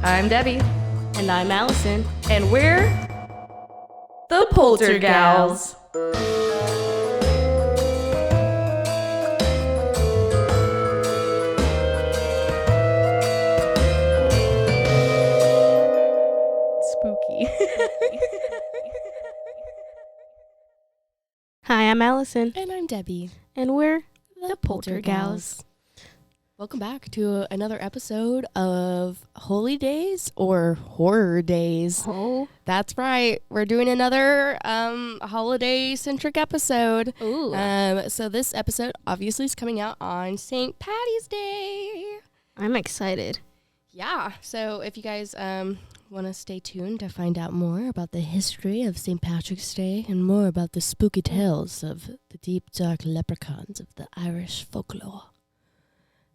I'm Debbie. And I'm Allison. And we're the Poltergals. Spooky. Hi, I'm Allison. And I'm Debbie. And we're The Poltergals. Welcome back to another episode of Holy Days or Horror Days. Oh. That's right. We're doing another holiday-centric episode. Ooh. So this episode obviously is coming out on St. Patty's Day. I'm excited. Yeah. So if you guys want to stay tuned to find out more about the history of St. Patrick's Day and more about the spooky tales of the deep, dark leprechauns of the Irish folklore.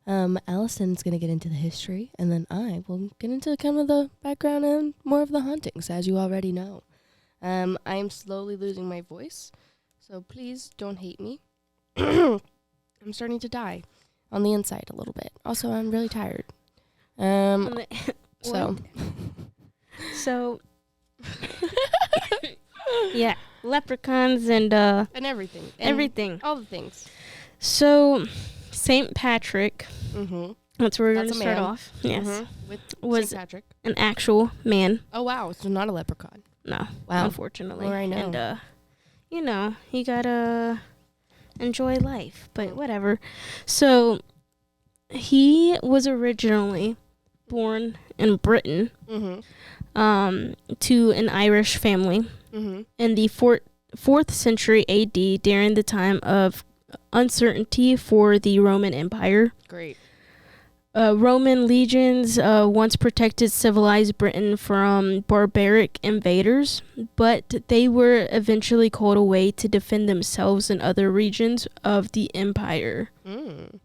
Allison's going to get into the history, and then I will get into kind of the background and more of the hauntings, as you already know. I am slowly losing my voice, so please don't hate me. I'm starting to die on the inside a little bit. Also, I'm really tired. So, yeah, leprechauns and and everything. everything. All the things. So, St. Patrick, Mm-hmm. that's where we're going to That's a start man. off. Yes. Mm-hmm. With Was St. Patrick. an actual man. Oh, wow. So not a leprechaun. No, Wow. unfortunately. Well, I know. And, you got to enjoy life, but whatever. So, he was originally born in Britain Mm-hmm. to an Irish family Mm-hmm. in the 4th century AD during the time of uncertainty for the Roman Empire. Great. Roman legions once protected civilized Britain from barbaric invaders, but they were eventually called away to defend themselves in other regions of the empire. Mm.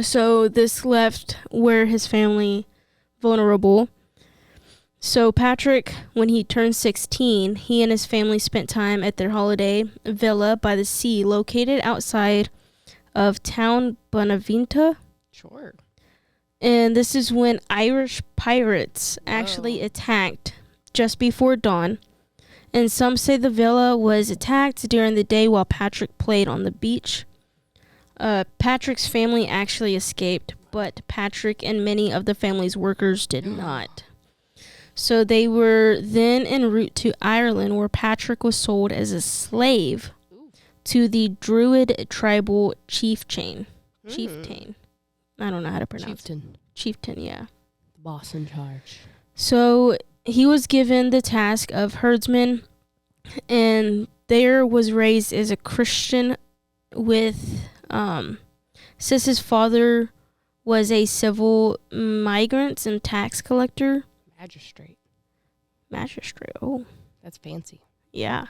So this left where his family vulnerable. So Patrick, when he turned 16, he and his family spent time at their holiday villa by the sea located outside of town Bonavita. Sure. And this is when Irish pirates actually attacked just before dawn. And some say the villa was attacked during the day while Patrick played on the beach. Patrick's family actually escaped, but Patrick and many of the family's workers did not. So they were then en route to Ireland, where Patrick was sold as a slave to the Druid tribal chieftain. Chieftain. I don't know how to pronounce it. Chieftain, yeah. The boss in charge. So he was given the task of herdsman, and there was raised as a Christian with, says his father was a civil migrants and tax collector. Magistrate, oh. That's fancy. Yeah.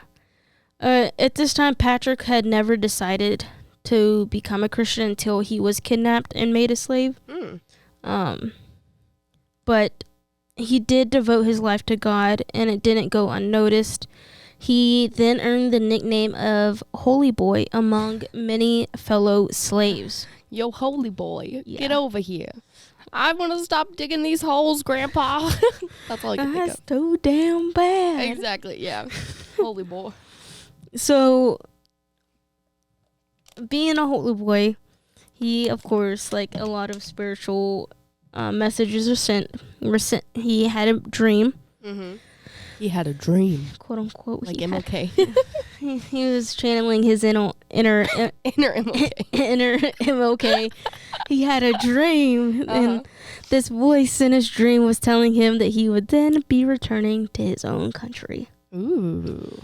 At this time, Patrick had never decided to become a Christian until he was kidnapped and made a slave. But he did devote his life to God, and it didn't go unnoticed. He then earned the nickname of Holy Boy among many fellow slaves. Yo, holy boy, Yeah. get over here. I want to stop digging these holes, Grandpa. That's all I can think That's of. so damn bad. Exactly, yeah. Holy boy. So, being a holy boy, he, of course, like a lot of spiritual messages were sent. He had a dream. Mm-hmm. He had a dream. Quote unquote. Like MLK. He was channeling his inner MLK. inner MLK. He had a dream, and this voice in his dream was telling him that he would then be returning to his own country. Ooh.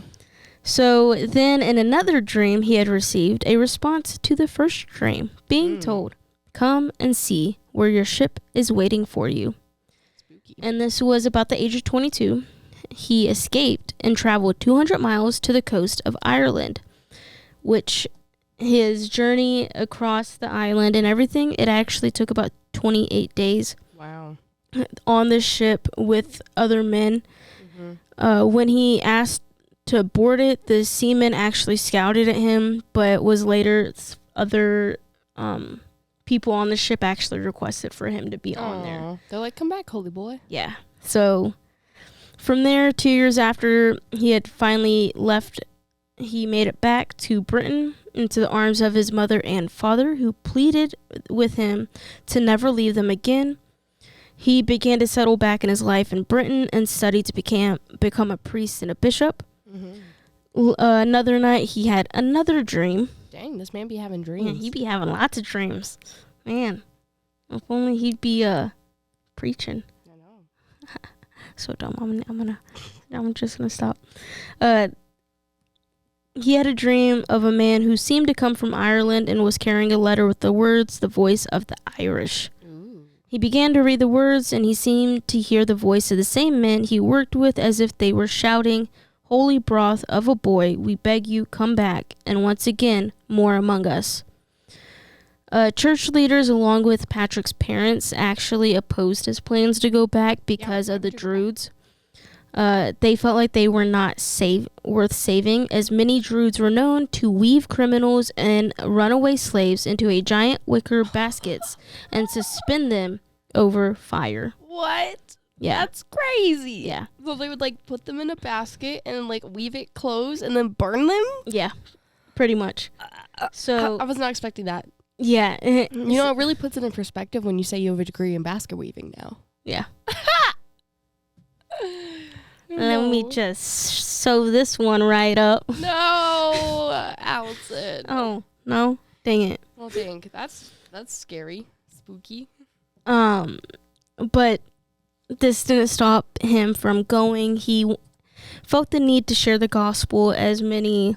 So then in another dream, he had received a response to the first dream, being told, "Come and see where your ship is waiting for you." Spooky. And this was about the age of 22. He escaped and traveled 200 miles to the coast of Ireland, which his journey across the island and everything, it actually took about 28 days. Wow. On the ship with other men. Mm-hmm. When he asked to board it, the seaman actually scouted at him, but was later other people on the ship actually requested for him to be on there. They're like, come back, holy boy. Yeah. So from there, 2 years after he had finally left, he made it back to Britain into the arms of his mother and father, who pleaded with him to never leave them again. He began to settle back in his life in Britain and studied to become a priest and a bishop. Another night, he had another dream. Dang, this man be having dreams. Yeah, he be having lots of dreams. Man, if only he'd be preaching. I know. So dumb. I'm just gonna stop. He had a dream of a man who seemed to come from Ireland and was carrying a letter with the words, "The voice of the Irish." Ooh. He began to read the words, and he seemed to hear the voice of the same men he worked with, as if they were shouting, "Holy broth of a boy, we beg you, come back, and once again, more among us." Church leaders, along with Patrick's parents, actually opposed his plans to go back because of the Druids. They felt like they were not worth saving, as many Druids were known to weave criminals and runaway slaves into a giant wicker baskets and suspend them over fire. What? Yeah. That's crazy. Yeah. So they would like put them in a basket and like weave it closed and then burn them? Yeah, pretty much. So I was not expecting that. yeah. You know, it really puts it in perspective when you say you have a degree in basket weaving now. Yeah. Let me just sew this one right up. No, Allison. Oh, no? Dang it. Well, dang, that's scary, spooky. But this didn't stop him from going. He felt the need to share the gospel, as many,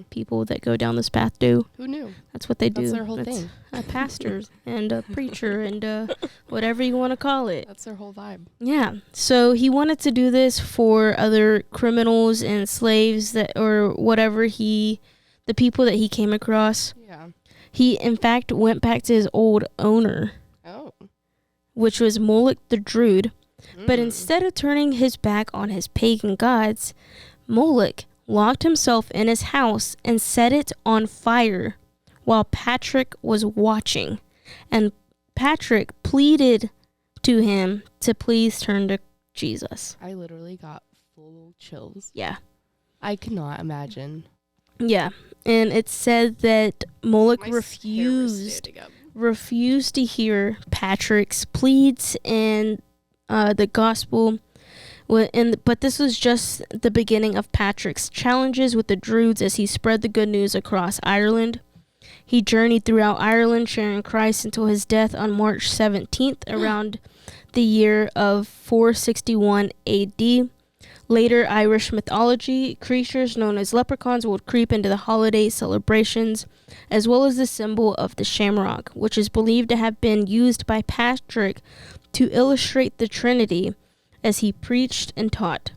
people that go down this path do. Who knew? That's what they do. That's their whole That's thing. A pastor and a preacher and whatever you want to call it. That's their whole vibe. Yeah. So he wanted to do this for other criminals and slaves or whatever the people that he came across. Yeah. He, in fact, went back to his old owner, Oh. which was Moloch the Druid. But Mm. instead of turning his back on his pagan gods, Moloch locked himself in his house and set it on fire while Patrick was watching. And Patrick pleaded to him to please turn to Jesus. I literally got full chills. Yeah. I cannot imagine. Yeah. And it said that Moloch My hair was refused standing up. to hear Patrick's pleads and the gospel. But this was just the beginning of Patrick's challenges with the Druids as he spread the good news across Ireland. He journeyed throughout Ireland sharing Christ until his death on March 17th around the year of 461 AD. Later, Irish mythology, creatures known as leprechauns would creep into the holiday celebrations, as well as the symbol of the shamrock, which is believed to have been used by Patrick to illustrate the Trinity as he preached and taught.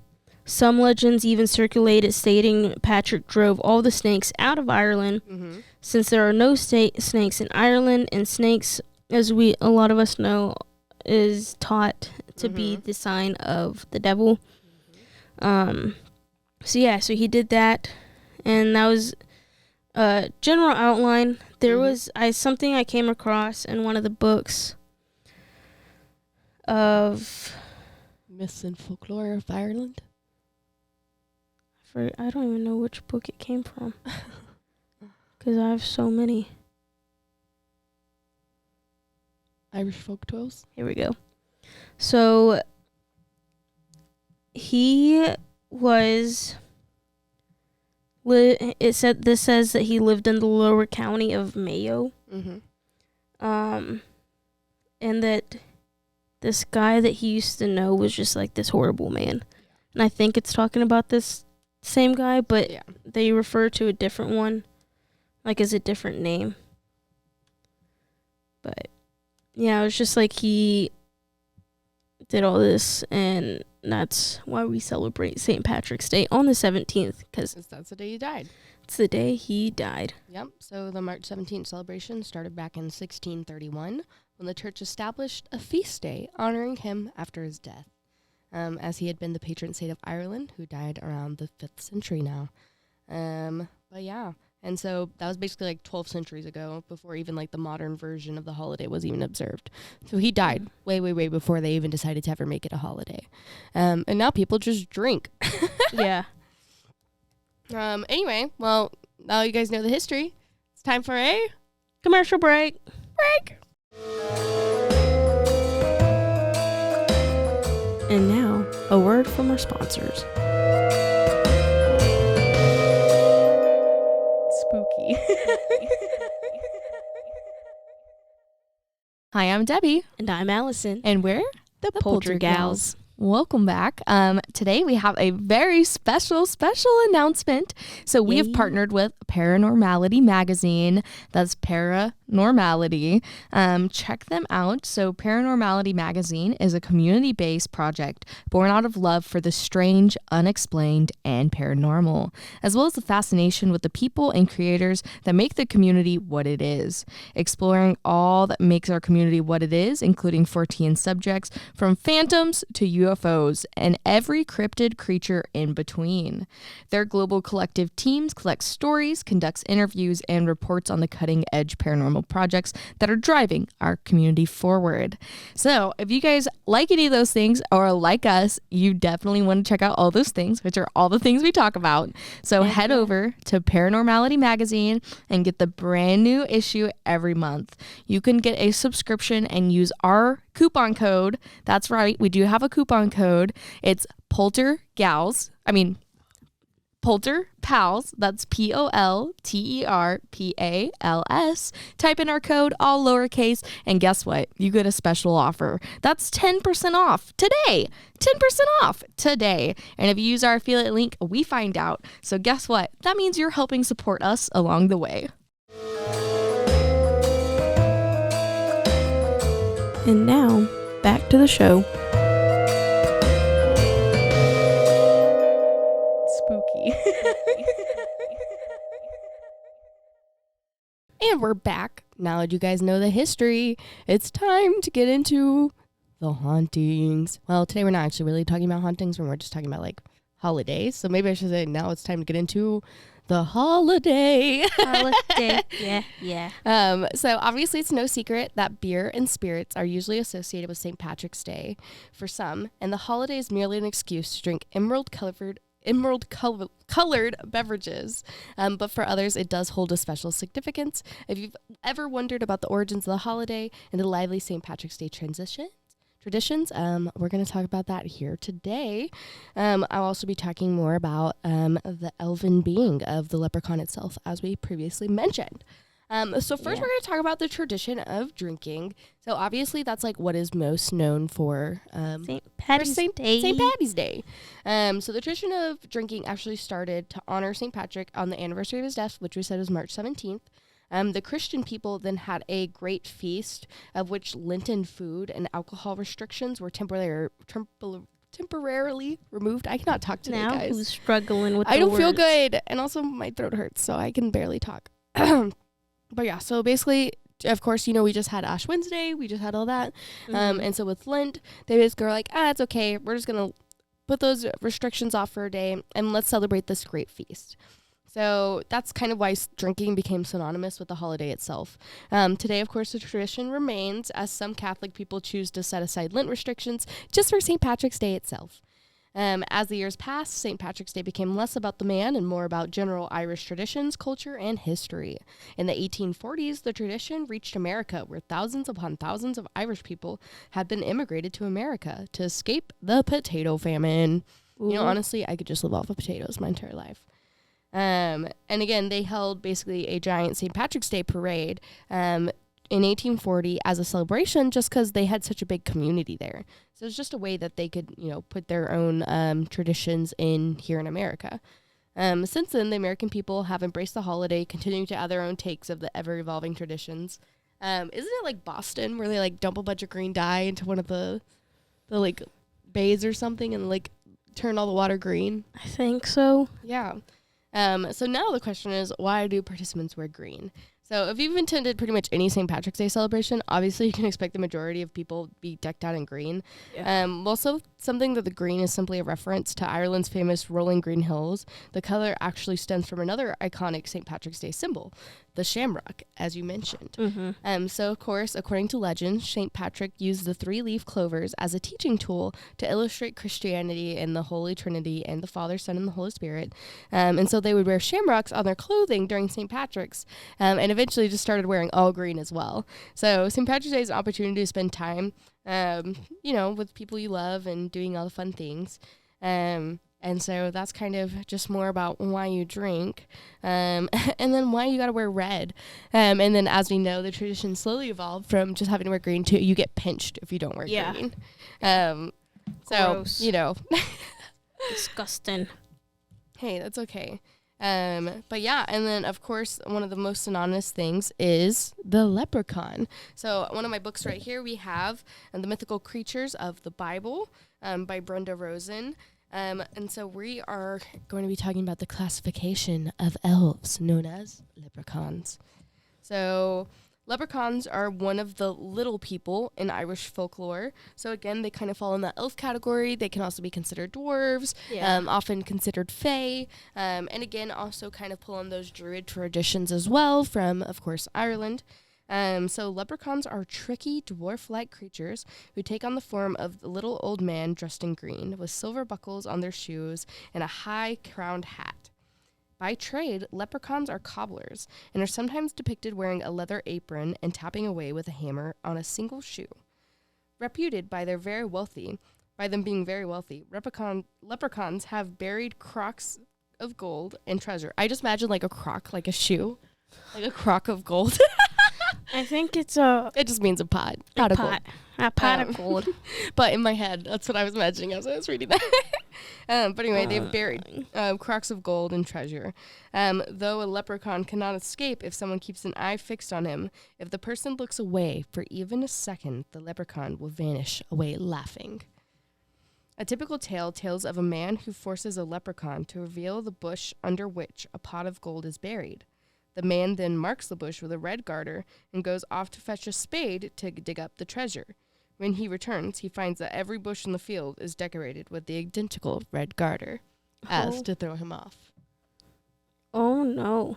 Some legends even circulated stating Patrick drove all the snakes out of Ireland. Mm-hmm. Since there are no snakes in Ireland, and snakes, as a lot of us know, is taught to be the sign of the devil. So he did that, and that was a general outline. There was something I came across in one of the books of Myths and Folklore of Ireland. I don't even know which book it came from because I have so many. Irish folk tales. Here we go. So he was. This says that he lived in the lower county of Mayo. Mm-hmm. And that this guy that he used to know was just like this horrible man. And I think it's talking about this same guy, but they refer to a different one, like as a different name. But yeah, it was just like he did all this, and that's why we celebrate St. Patrick's Day on the 17th, because that's the day he died. It's the day he died. Yep. So the March 17th celebration started back in 1631 when the church established a feast day honoring him after his death, as he had been the patron saint of Ireland, who died around the 5th century now. But yeah, And so that was basically like 12 centuries ago, before even like the modern version of the holiday was even observed. So he died way, way, way before they even decided to ever make it a holiday. And now people just drink. Yeah. Anyway, well, now you guys know the history. It's time for a Commercial break. And now, a word from our sponsors. Spooky. Hi, I'm Debbie, And I'm Allison. and we're The Poltergals. Welcome back. Today we have a very special announcement. So we have partnered with Paranormality Magazine. That's Paranormality. Check them out. So Paranormality Magazine is a community-based project born out of love for the strange, unexplained, and paranormal, as well as the fascination with the people and creators that make the community what it is. Exploring all that makes our community what it is, including 14 subjects, from phantoms to UFOs and every cryptid creature in between. Their global collective teams collect stories, conducts interviews, and reports on the cutting-edge paranormal projects that are driving our community forward. So if you guys like any of those things, or like us, you definitely want to check out all those things, which are all the things we talk about. So head over to Paranormality Magazine and get the brand new issue every month. You can get a subscription and use our coupon code. That's right, we do have a coupon code. It's Poltergals. Polter Pals. That's POLTERPALS. Type in our code, all lowercase, and guess what? You get a special offer. That's 10% off today. 10% off today. And if you use our affiliate link, we find out. So guess what? That means you're helping support us along the way. And now, back to the show. Spooky. And we're back. Now that you guys know the history, it's time to get into the hauntings. Well, today we're not actually really talking about hauntings, we're just talking about like holidays. So maybe I should say now it's time to get into the holiday. Yeah. So obviously it's no secret that beer and spirits are usually associated with St. Patrick's Day for some, and the holiday is merely an excuse to drink emerald-colored beverages, but for others it does hold a special significance. If you've ever wondered about the origins of the holiday and the lively St. Patrick's Day traditions, we're going to talk about that here today. I'll also be talking more about the elven being of the leprechaun itself, as we previously mentioned. So first we're going to talk about the tradition of drinking. So obviously that's like what is most known for St. Patty's Day. St. Patty's Day. So the tradition of drinking actually started to honor St. Patrick on the anniversary of his death, which we said was March 17th. The Christian people then had a great feast of which Lenten food and alcohol restrictions were temporarily removed. I cannot talk today, Now guys. who's struggling with I the don't feel words? good, and also my throat hurts, so I can barely talk. But yeah, so basically, of course, we just had Ash Wednesday. We just had all that. And so with Lent, they basically were like, it's okay. We're just going to put those restrictions off for a day, and let's celebrate this great feast. So that's kind of why drinking became synonymous with the holiday itself. Today, of course, the tradition remains, as some Catholic people choose to set aside Lent restrictions just for St. Patrick's Day itself. As the years passed, St. Patrick's Day became less about the man and more about general Irish traditions, culture, and history. In the 1840s, the tradition reached America, where thousands upon thousands of Irish people had been immigrated to America to escape the potato famine. Ooh. Honestly, I could just live off of potatoes my entire life. And again, they held basically a giant St. Patrick's Day parade in 1840 as a celebration, just because they had such a big community there. So it's just a way that they could, put their own traditions in here in America. Since then, the American people have embraced the holiday, continuing to add their own takes of the ever-evolving traditions. Isn't it like Boston, where they like dump a bunch of green dye into one of the like bays or something and like turn all the water green? I think so. Yeah. So now the question is, why do participants wear green? So if you've attended pretty much any St. Patrick's Day celebration, obviously you can expect the majority of people to be decked out in green. Yeah. Also, something that the green is simply a reference to Ireland's famous rolling green hills. The color actually stems from another iconic St. Patrick's Day symbol, the shamrock, as you mentioned. Mm-hmm. So, of course, according to legend, St. Patrick used the 3-leaf clovers as a teaching tool to illustrate Christianity and the Holy Trinity and the Father, Son, and the Holy Spirit. And so they would wear shamrocks on their clothing during St. Patrick's, and eventually just started wearing all green as well. So St. Patrick's Day is an opportunity to spend time, with people you love and doing all the fun things. And so that's kind of just more about why you drink, and then why you got to wear red. And then, as we know, the tradition slowly evolved from just having to wear green to you get pinched if you don't wear green. Gross. So, Disgusting. hey, that's okay. But yeah, and then, of course, one of the most synonymous things is the leprechaun. So one of my books right here, we have The Mythical Creatures of the Bible by Brenda Rosen. And so we are going to be talking about the classification of elves known as leprechauns. So leprechauns are one of the little people in Irish folklore. So again, they kind of fall in the elf category. They can also be considered dwarves, often considered fae, and again, also kind of pull on those druid traditions as well from, of course, Ireland. So leprechauns are tricky dwarf-like creatures who take on the form of a little old man dressed in green with silver buckles on their shoes and a high-crowned hat. By trade, leprechauns are cobblers and are sometimes depicted wearing a leather apron and tapping away with a hammer on a single shoe. Reputed by them being very wealthy, leprechauns have buried crocks of gold and treasure. I just imagine like a crock, like a shoe, like a crock of gold. I think it's a It just means a pot of gold. A pot of gold. But in my head, that's what I was imagining as I was reading that. But anyway, they've buried crocks of gold and treasure. Though a leprechaun cannot escape if someone keeps an eye fixed on him, if the person looks away for even a second, the leprechaun will vanish away laughing. A typical tale tells of a man who forces a leprechaun to reveal the bush under which a pot of gold is buried. The man then marks the bush with a red garter and goes off to fetch a spade to dig up the treasure. When he returns, he finds that every bush in the field is decorated with the identical red garter, as to throw him off. Oh, no.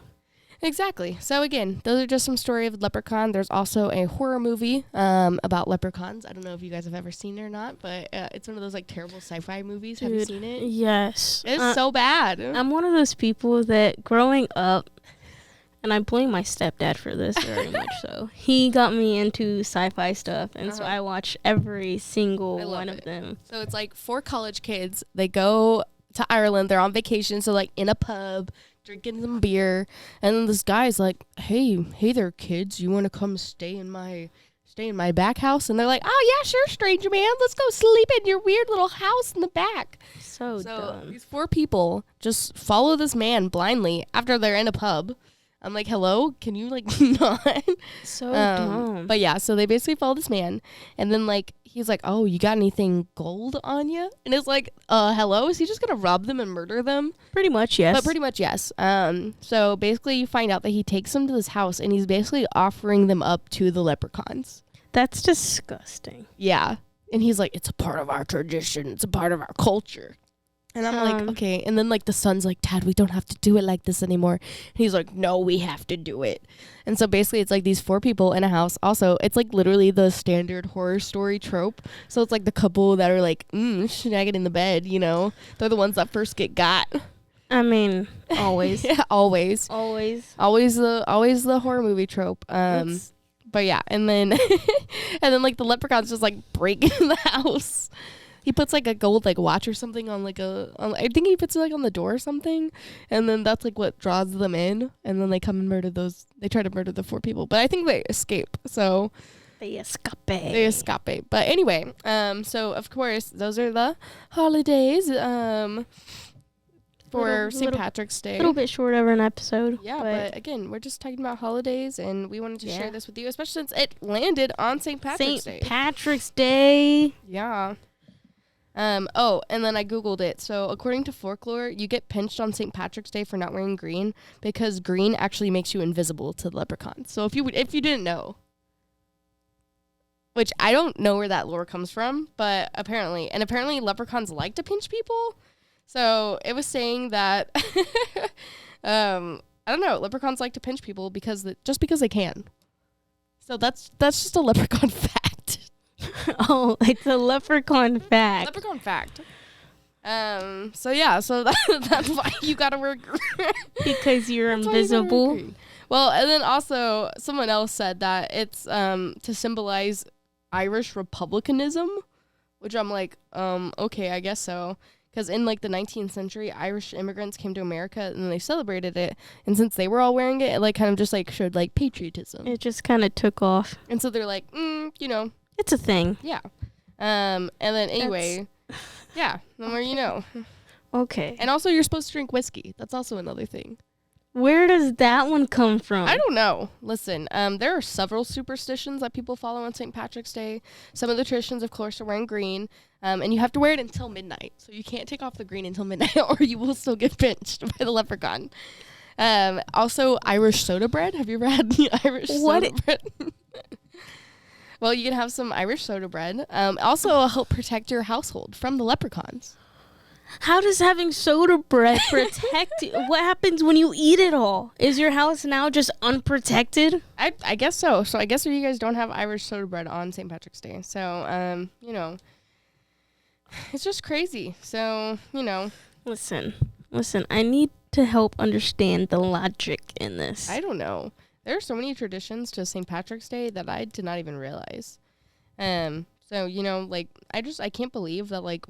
Exactly. So again, those are just some story of leprechaun. There's also a horror movie about leprechauns. I don't know if you guys have ever seen it or not, but it's one of those like terrible sci-fi movies. Dude, have you seen it? Yes. It's so bad. I'm one of those people that growing up, and I blame my stepdad for this very much so. He got me into sci-fi stuff, and so I watch every single one of them. So it's like 4 college kids. They go to Ireland. They're on vacation, so like in a pub, drinking some beer. And then this guy's like, hey there, kids. You want to come stay in my back house? And they're like, oh, yeah, sure, stranger man. Let's go sleep in your weird little house in the back. So dumb. These 4 people just follow this man blindly after they're in a pub. I'm like, hello, can you like not? So dumb. But yeah, so they basically follow this man, and then like he's like, oh, you got anything gold on you? And it's like, hello, is he just gonna rob them and murder them? Pretty much, yes. But pretty much, yes. So basically, you find out that he takes them to this house, and he's basically offering them up to the leprechauns. That's disgusting. Yeah, and he's like, it's a part of our tradition, it's a part of our culture. And I'm like, okay. And then, like, the son's like, Dad, we don't have to do it like this anymore. And he's like, no, we have to do it. And so basically it's like these 4 people in a house. Also, it's like literally the standard horror story trope. So it's like the couple that are like, shagging in the bed, you know. They're the ones that first get got. I mean, always. Yeah, always. Always the horror movie trope. But yeah, and then like the leprechauns just like break in the house. He puts like a gold like watch or something on like I think he puts it like on the door or something, and then that's like what draws them in, and then they come and they try to murder the 4 people, but I think they escape. So they escape. But anyway, so of course those are the holidays for St. Patrick's Day. A little bit short of an episode. Yeah, but again, we're just talking about holidays, and we wanted to share this with you, especially since it landed on St. Patrick's Day. St. Patrick's Day. Yeah. Oh, and then I Googled it. So according to folklore, you get pinched on St. Patrick's Day for not wearing green because green actually makes you invisible to the leprechauns. So if you didn't know, which I don't know where that lore comes from, but apparently leprechauns like to pinch people. So it was saying that, I don't know, leprechauns like to pinch people because they can. So that's just a leprechaun fact. Oh, it's a leprechaun fact. Leprechaun fact. So that's why you gotta wear green. Because you're invisible. Well, and then also someone else said that it's to symbolize Irish republicanism, which I'm like, okay, I guess so. Because in like the 19th century, Irish immigrants came to America and they celebrated it. And since they were all wearing it, it like kind of just like showed like patriotism. It just kind of took off. And so they're like, It's a thing. yeah. And then anyway, yeah, the more you know. Okay. And also you're supposed to drink whiskey. That's also another thing. Where does that one come from? I don't know. Listen, there are several superstitions that people follow on St. Patrick's Day. Some of the traditions, of course, are wearing green. And you have to wear it until midnight. So you can't take off the green until midnight or you will still get pinched by the leprechaun. Also, Irish soda bread. Have you ever had the Irish soda bread? Well, you can have some Irish soda bread. Also, it'll help protect your household from the leprechauns. How does having soda bread protect you? What happens when you eat it all? Is your house now just unprotected? I guess so. So I guess you guys don't have Irish soda bread on St. Patrick's Day. So, it's just crazy. So, Listen, I need to help understand the logic in this. I don't know. There are so many traditions to St. Patrick's Day that I did not even realize. So, I can't believe that, like,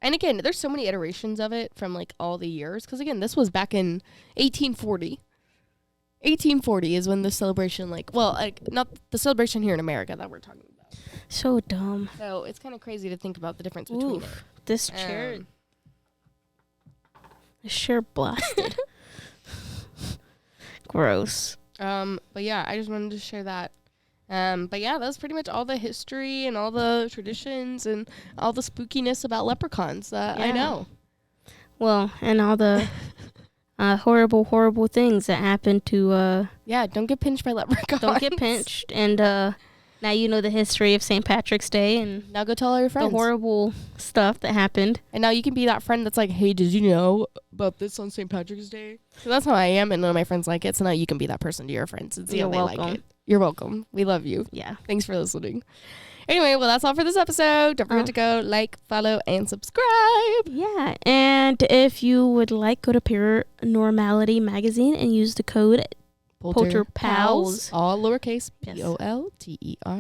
and again, there's so many iterations of it from, like, all the years. Because, again, this was back in 1840. 1840 is when the celebration, not the celebration here in America that we're talking about. So dumb. So it's kind of crazy to think about the difference between it. This chair. This chair blasted. Gross. But yeah, I just wanted to share that. But yeah, that's pretty much all the history and all the traditions and all the spookiness about leprechauns that I know. Well, and all the horrible, horrible things that happen to... yeah, don't get pinched by leprechauns. Don't get pinched. And now you know the history of St. Patrick's Day. And now go tell all your friends. The horrible stuff that happened. And now you can be that friend that's like, hey, did you know about this on St. Patrick's Day? So that's how I am, and none of my friends like it. So now you can be that person to your friends and see how they like it. You're welcome. We love you. Yeah. Thanks for listening. Anyway, well, that's all for this episode. Don't forget to go like, follow, and subscribe. Yeah. And if you would like, go to Paranormality Magazine and use the code PolterPals. All lowercase. Yes. POLTERPALS.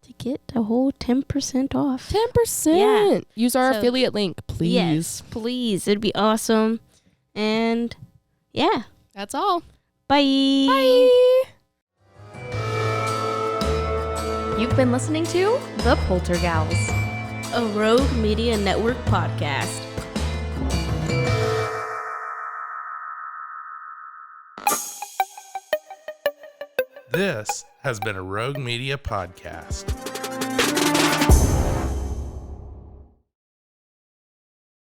To get a whole 10% off. 10%. Yeah. Use our affiliate link, please. Yes, please. It'd be awesome. And yeah. That's all. Bye. Bye. You've been listening to The Poltergals, a Rogue Media Network podcast. This has been a Rogue Media podcast.